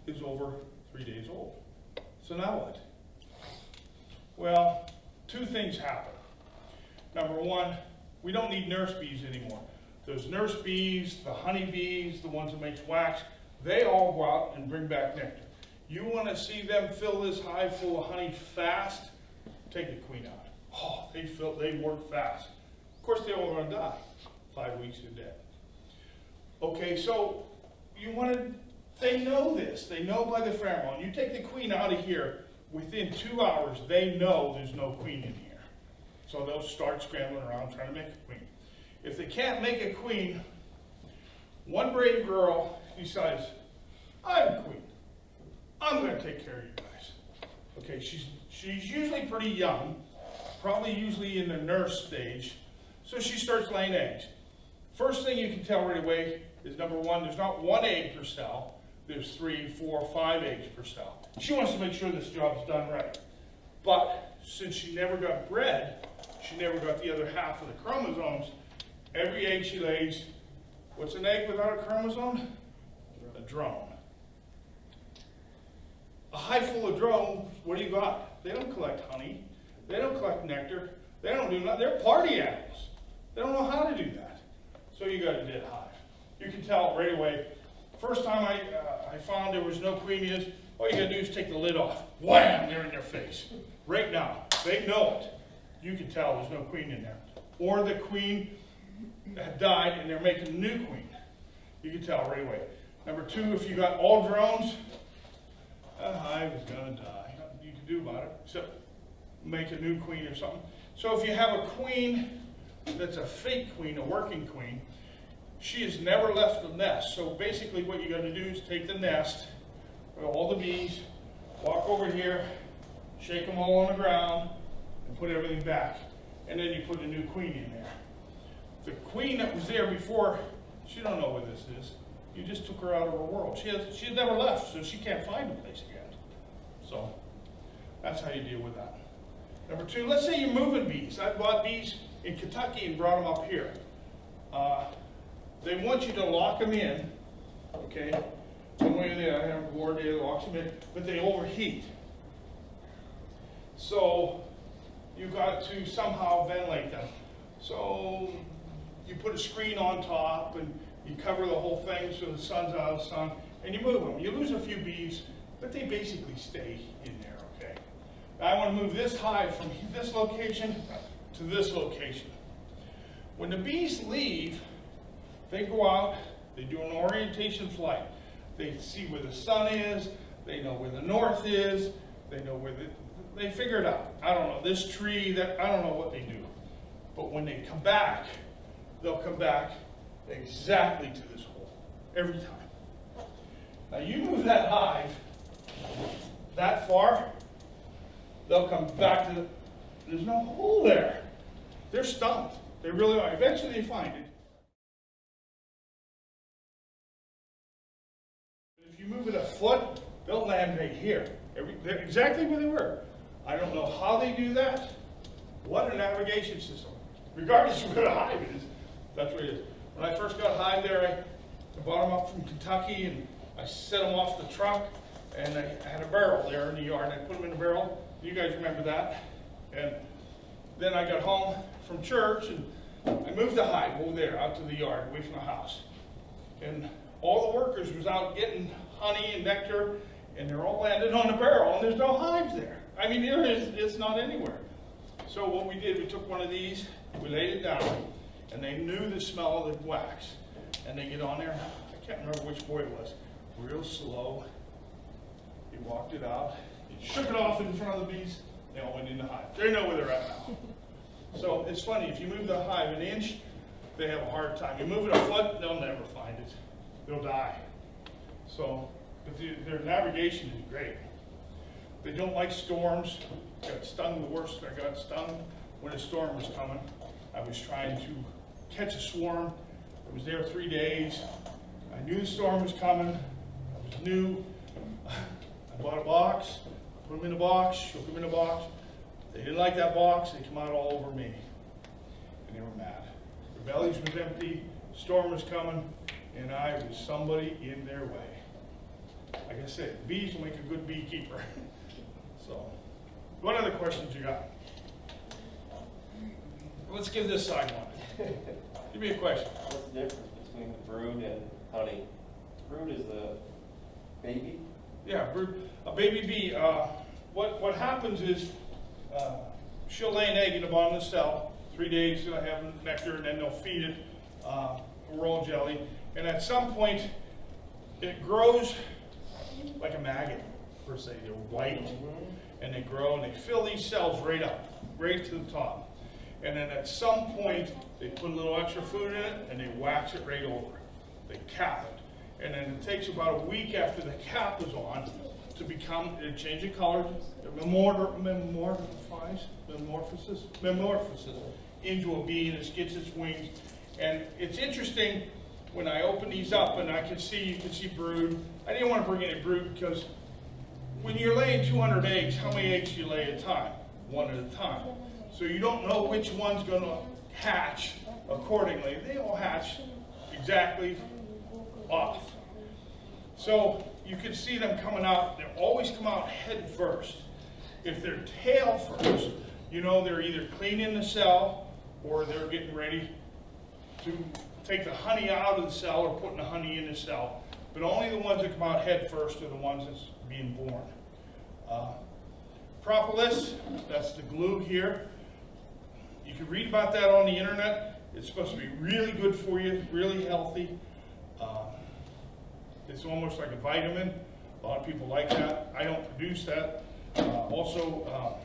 is over 3 days old. So now what? Well, 2 things happen. Number one, we don't need nurse bees anymore. Those nurse bees, the honey bees, the ones that make wax, they all go out and bring back nectar. You want to see them fill this hive full of honey fast? Take the queen out. Oh, they work fast. Of course, they're all going to die. 5 weeks, they're dead. Okay, so they know this. They know by the pheromone. You take the queen out of here, within 2 hours, they know there's no queen in here. So they'll start scrambling around trying to make a queen. If they can't make a queen, one brave girl decides, I'm queen. I'm going to take care of you guys. Okay, she's usually pretty young, probably usually in the nurse stage, so she starts laying eggs. First thing you can tell right away is, number one, there's not 1 egg per cell. There's 3, 4, 5 eggs per cell. She wants to make sure this job's done right. But since she never got bred, she never got the other half of the chromosomes. Every egg she lays, what's an egg without a chromosome? A drone. A hive full of drones, what do you got? They don't collect honey. They don't collect nectar. They don't do nothing. They're party animals. They don't know how to do that. So you got a dead hive. You can tell right away. First time I found there was no queen is, all you gotta do is take the lid off. Wham! They're in their face. Right now. They know it. You can tell there's no queen in there. Or the queen had died and they're making a new queen. You can tell right away. Number 2, if you got all drones, the hive is gonna die. Nothing you can do about it except make a new queen or something. So if you have a queen that's a fake queen, a working queen, she has never left the nest. So basically what you got to do is take the nest with all the bees, walk over here, shake them all on the ground, and put everything back. And then you put a new queen in there. The queen that was there before, she don't know where this is. You just took her out of her world. She has never left, so she can't find the place again. So that's how you deal with that. Number two, let's say you're moving bees. I bought bees in Kentucky and brought them up here. They want you to lock them in, okay? One way or the other, I have a board there that locks them in, but they overheat. So you got to somehow ventilate them. So you put a screen on top and you cover the whole thing so the sun's out of the sun, and you move them. You lose a few bees, but they basically stay in there, okay? Now I want to move this hive from this location to this location. When the bees leave, they go out, they do an orientation flight. They see where the sun is, they know where the north is, they know where they figure it out. I don't know, this tree, that, I don't know what they do. But when they come back, they'll come back exactly to this hole, every time. Now you move that hive that far, they'll come back to there's no hole there. They're stumped. They really are. Eventually they find it. If you move it a foot, they'll land right here. They're exactly where they were. I don't know how they do that. What a navigation system. Regardless of where the hive is, that's where it is. When I first got hive there, I bought them up from Kentucky and I set them off the truck and I had a barrel there in the yard. I put them in a barrel. You guys remember that. And then I got home from church and I moved the hive over there out to the yard, away from the house. And all the workers was out getting honey and nectar and they're all landed on the barrel and there's no hives there. I mean, it's not anywhere. So what we did, we took one of these, we laid it down, and they knew the smell of the wax. And they get on there, I can't remember which boy it was, real slow. He walked it out, he shook it off in front of the bees, they all went in the hive. They know where they're at now. So it's funny, if you move the hive an inch, they have a hard time. You move it a foot, they'll never find it. They'll die. So, but their navigation is great. They don't like storms. Got stung the worst. I got stung when a storm was coming. I was trying to catch a swarm. I was there 3 days. I knew the storm was coming. I was new. I bought a box, put them in a box, shook them in a box. They didn't like that box. They come out all over me. And they were mad. Their bellies was empty. Storm was coming. And I was somebody in their way. Like I said, bees will make a good beekeeper. So, what other questions you got? Let's give this side one. Give me a question. What's the difference between the brood and honey? Brood is the baby? Yeah, brood, a baby bee. What happens is she'll lay an egg in the bottom of the cell. 3 days they'll have nectar, and then they'll feed it royal jelly. And at some point, it grows like a maggot, per se. They're white, and they grow, and they fill these cells right up, right to the top. And then at some point, they put a little extra food in it, and they wax it right over. They cap it. And then it takes about a week after the cap is on to become, it changes color, it metamorphoses into a bee, and it gets its wings. And it's interesting, when I open these up and you can see brood. I didn't want to bring any brood because when you're laying 200 eggs, how many eggs do you lay at a time? One at a time. So you don't know which one's going to hatch accordingly. They all hatch exactly off. So you can see them coming out. They always come out head first. If they're tail first, you know they're either cleaning the cell or they're getting ready to take the honey out of the cell or putting the honey in the cell. But only the ones that come out head first are the ones that's being born. Propolis, that's the glue here. You can read about that on the internet. It's supposed to be really good for you, really healthy. It's almost like a vitamin. A lot of people like that. I don't produce that. Also,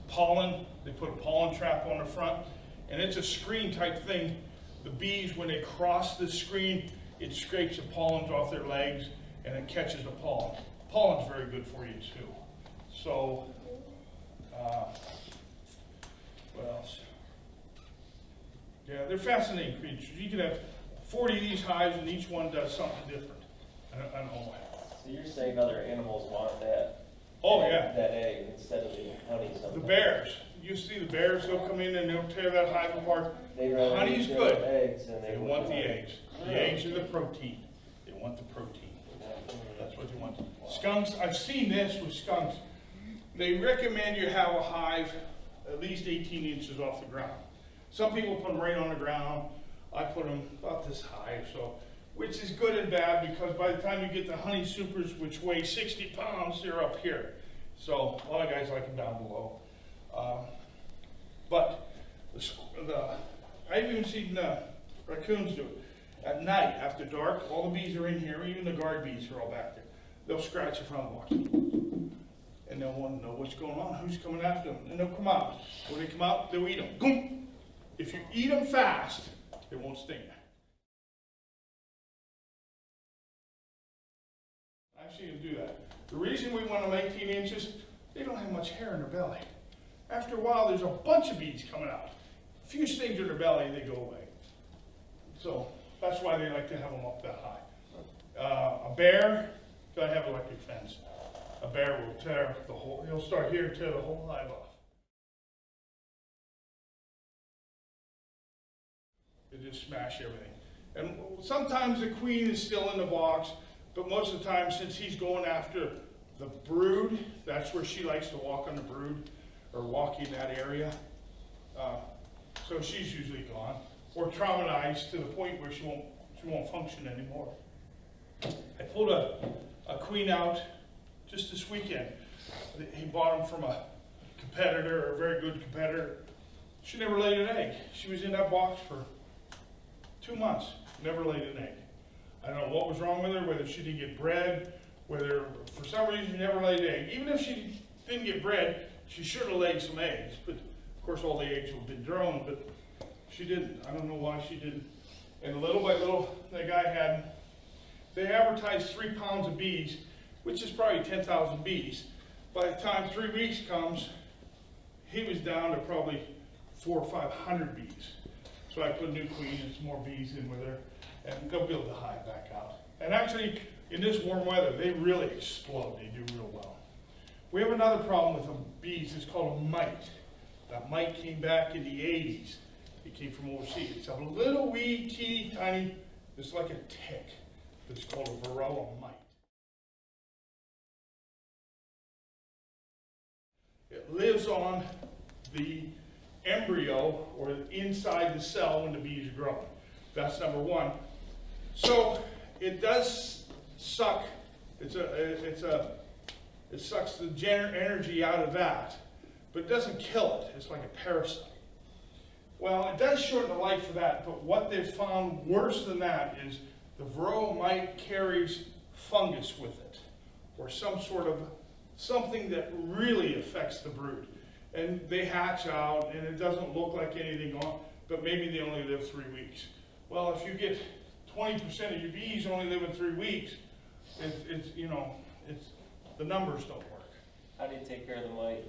pollen. They put a pollen trap on the front, and it's a screen type thing. The bees, when they cross the screen, it scrapes the pollens off their legs and it catches the pollen. Pollen's very good for you too. So, what else? Yeah, they're fascinating creatures. You can have 40 of these hives and each one does something different. I don't know why. So you're saying other animals want that? Oh yeah. That egg instead of the honey sometimes. The bears. You see the bears, they'll come in and they'll tear that hive apart. They rather Honey's eat good. their eggs than They want the eggs. The Really? eggs are the protein. They want the protein. That's what they want. Skunks, I've seen this with skunks. They recommend you have a hive at least 18 inches off the ground. Some people put them right on the ground. I put them about this high, so, which is good and bad because by the time you get the honey supers, which weigh 60 pounds, they're up here. So a lot of guys like them down below. But I've even seen raccoons do it. At night, after dark, all the bees are in here, even the guard bees are all back there. They'll scratch the front box. And they'll want to know what's going on, who's coming after them, and they'll come out. When they come out, they'll eat them. Boom! If you eat them fast, it won't sting you. I've seen them do that. The reason we want them 18 inches, they don't have much hair in their belly. After a while, there's a bunch of bees coming out. A few stings in their belly, they go away. So that's why they like to have them up that high. A bear, gotta have electric fence. A bear will tear the whole, he'll start here and tear the whole hive off. They just smash everything. And sometimes the queen is still in the box, but most of the time, since he's going after the brood, that's where she likes to walk on the brood, or walk in that area. So she's usually gone, or traumatized to the point where she won't function anymore. I pulled a queen out just this weekend. He bought them from a competitor, a very good competitor. She never laid an egg. She was in that box for 2 months, never laid an egg. I don't know what was wrong with her, whether she didn't get bred, whether for some reason she never laid an egg. Even if she didn't get bred, she should have laid some eggs. But of course all the eggs would have been drowned, but she didn't. I don't know why she didn't. And little by little, the guy had, they advertised 3 pounds of bees, which is probably 10,000 bees. By the time 3 weeks comes, he was down to probably 400 or 500 bees. So I put a new queen and some more bees in with her, and they'll build the hive back out. And actually, in this warm weather, they really explode. They do real well. We have another problem with the bees. It's called a mite. That mite came back in the 80s. It came from overseas. It's a little wee, teeny, tiny, it's like a tick. It's called a varroa mite. It lives on the embryo or inside the cell when the bees are growing. That's number one. So it does suck. It sucks the energy out of that, but it doesn't kill it. It's like a parasite. Well, it does shorten the life of that, but what they've found worse than that is the varroa mite carries fungus with it, or some sort of something that really affects the brood. And they hatch out, and it doesn't look like anything on, but maybe they only live 3 weeks. Well, if you get 20% of your bees only live in 3 weeks, the numbers don't work. How do you take care of the mite?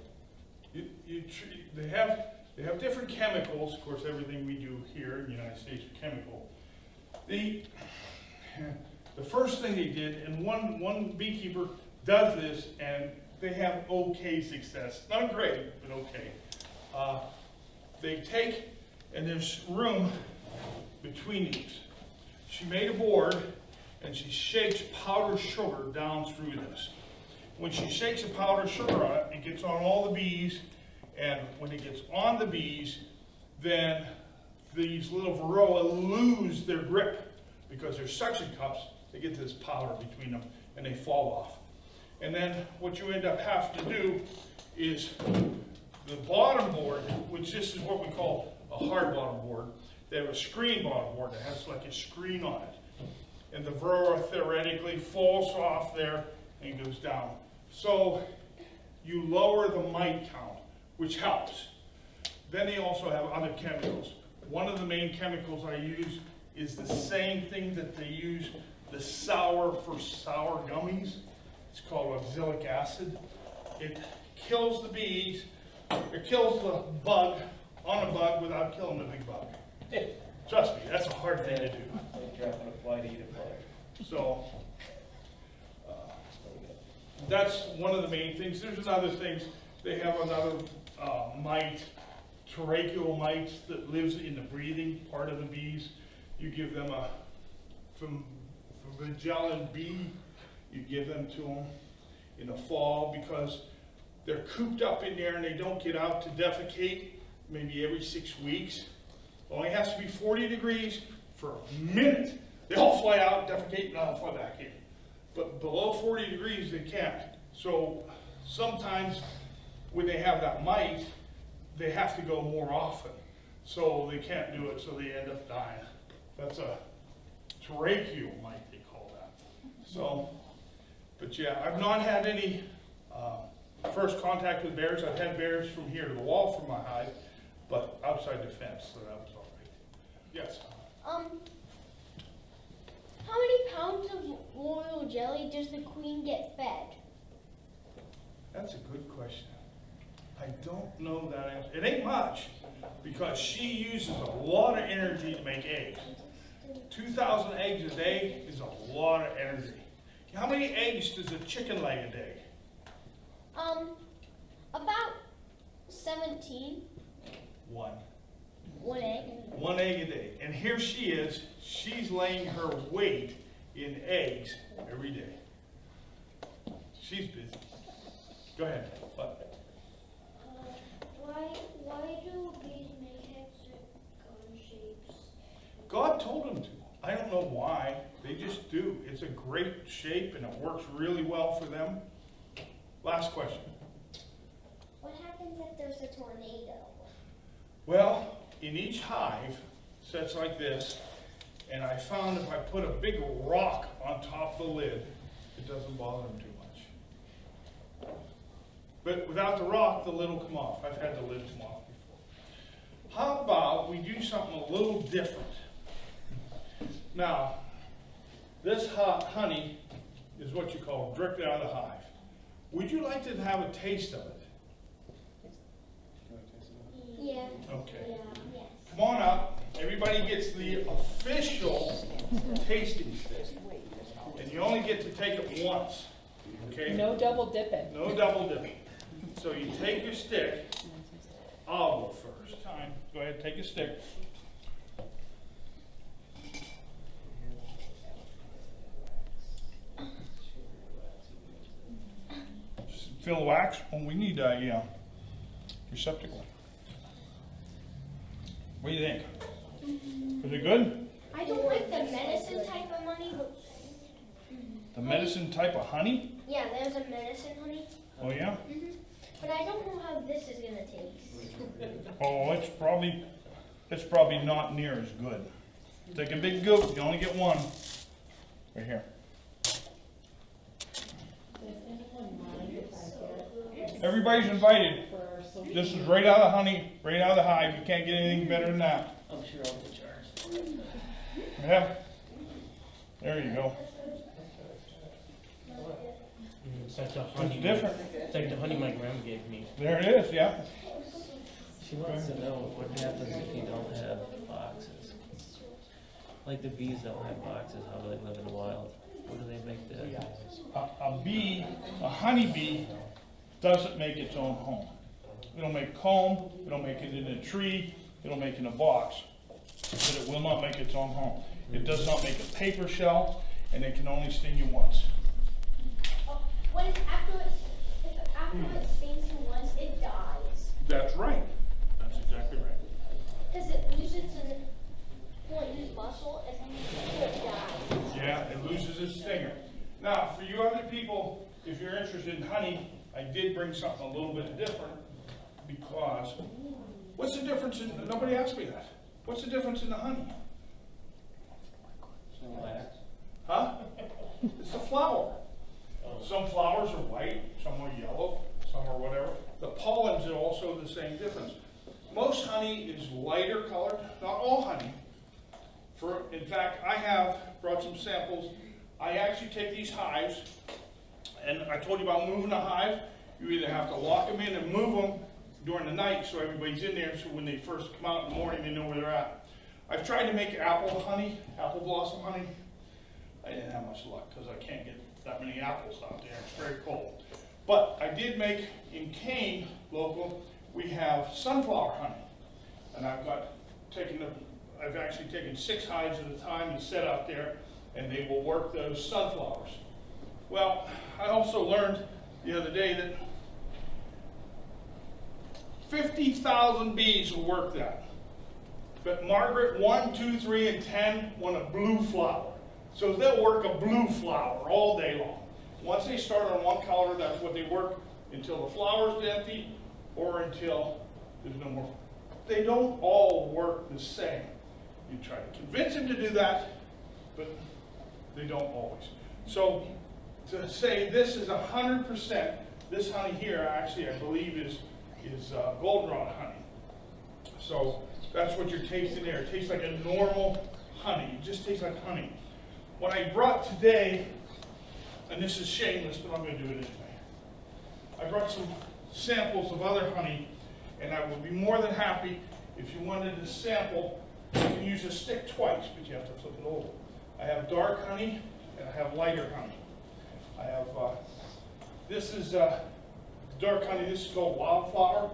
They have different chemicals. Of course, everything we do here in the United States is chemical. The first thing they did, and one beekeeper does this, and they have okay success. Not great, but okay. They take, and there's room between these. She made a board, and she shakes powdered sugar down through this. When she shakes the powdered sugar on it, it gets on all the bees, and when it gets on the bees, then these little varroa lose their grip because their suction cups, they get this powder between them, and they fall off. And then what you end up having to do is the bottom board, which this is what we call a hard bottom board. They have a screen bottom board that has like a screen on it. And the varroa theoretically falls off there and goes down. So you lower the mite count. which helps. Then they also have other chemicals. One of the main chemicals I use is the same thing that they use the sour for sour gummies. It's called oxalic acid. It kills the bees, it kills the bug on a bug without killing the big bug. Trust me, that's a hard thing to do. Like dropping a fly to eat a fly. So, that's one of the main things. There's another things. They have another mite, tracheal mites that lives in the breathing part of the bees. You give them a Magellan bee, you give them to them in the fall because they're cooped up in there and they don't get out to defecate maybe every 6 weeks. It only has to be 40 degrees for a minute. They all fly out, defecate, and all fly back in. But below 40 degrees, they can't. So sometimes when they have that mite, they have to go more often. So they can't do it, so they end up dying. That's a tracheal mite, they call that. So, but yeah, I've not had any first contact with bears. I've had bears from here to the wall from my hive, but outside the fence, so that was all right. Yes? How many pounds of royal jelly does the queen get fed? That's a good question. I don't know that answer. It ain't much, because she uses a lot of energy to make eggs. 2,000 eggs a day is a lot of energy. How many eggs does a chicken lay a day? About 17. One. One egg. 1 egg a day. And here she is, she's laying her weight in eggs every day. She's busy. Go ahead. What? Why do bees make heads with gun shapes? God told them to. I don't know why. They just do. It's a great shape and it works really well for them. Last question. What happens if there's a tornado? Well, in each hive, sets like this, and I found if I put a big rock on top of the lid, it doesn't bother them too much. But without the rock, the lid will come off. I've had the lid come off before. How about we do something a little different? Now, this honey is what you call directly out of the hive. Would you like to have a taste of it? Yeah. Okay. Yeah. Yes. Come on up. Everybody gets the official tasting stick. And you only get to take it once. Okay? No double dipping. No double dipping. So you take your stick. I'll go first. Time. Go ahead, take your stick. Just fill the wax. Oh, we need a receptacle. What do you think? Is it good? I don't like the medicine type of honey, but The medicine type of honey? yeah, there's a medicine honey. Oh yeah? But I don't know how this is gonna taste. Oh, it's probably not near as good. Take a big goop, you only get one. Right here. Everybody's invited. This is right out of honey, right out of the hive. You can't get anything better than that. I'm sure I'll get charged. Yeah. There you go. It's like the honey. It's different. It's like the honey my grandma gave me. There it is, yeah. She wants to know what happens if you don't have boxes. Like the bees don't have boxes, how do they live in the wild? What do they make the... A honeybee doesn't make its own home. It'll make comb, it'll make it in a tree, it'll make it in a box, but it will not make its own home. It does not make a paper shell, and it can only sting you once. What if after it stings you once, it dies? That's right. That's exactly right. Because it loses its muscle and then it dies. Yeah, it loses its stinger. Now, for you other people, if you're interested in honey, I did bring something a little bit different because, what's the difference in, nobody asked me that. What's the difference in the honey? Huh? It's the flower. Some flowers are white, some are yellow, some are whatever. The pollens are also also the same difference. Most honey is lighter colored, not all honey. In fact, I have brought some samples. I actually take these hives, and I told you about moving a hive. You either have to lock them in and move them during the night so everybody's in there, so when they first come out in the morning, they know where they're at. I've tried to make apple honey, apple blossom honey. I didn't have much luck because I can't get that many apples out there. It's very cold. But I did make, in Kane, local, we have sunflower honey. And I've actually taken 6 hives at a time and set out there, and they will work those sunflowers. Well, I also learned the other day that 50,000 bees will work that. But Margaret, 1, 2, 3, and 10 want a blue flower. So they'll work a blue flower all day long. Once they start on one color, that's what they work until the flower's empty or until there's no more. They don't all work the same. You try to convince them to do that, but they don't always. So to say this is 100%, this honey here actually I believe is goldenrod honey. So that's what you're tasting there. It tastes like a normal honey. It just tastes like honey. What I brought today, and this is shameless, but I'm going to do it anyway. I brought some samples of other honey, and I would be more than happy if you wanted to sample. You can use a stick twice, but you have to flip it over. I have dark honey, and I have lighter honey. I have, this is dark honey, this is called wildflower.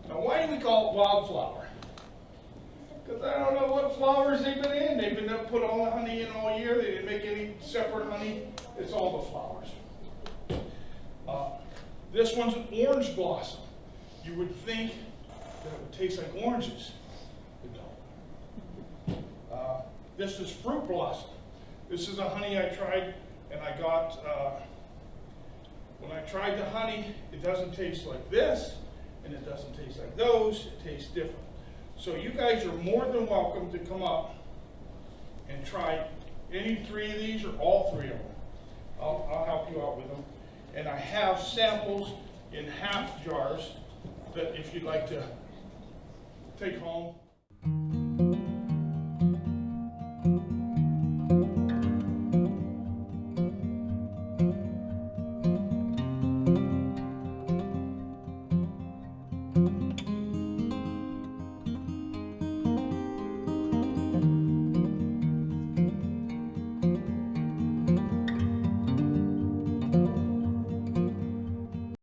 Now why do we call it wildflower? Because I don't know what flowers they've been in. They've been put all the honey in all year. They didn't make any separate honey. It's all the flowers. This one's an orange blossom. You would think that it would taste like oranges. It don't. This is fruit blossom. This is a honey I tried, and I got, when I tried the honey, it doesn't taste like this, and it doesn't taste like those. It tastes different. So you guys are more than welcome to come up and try any 3 of these or all 3 of them. I'll help you out with them. And I have samples in half jars that if you'd like to take home.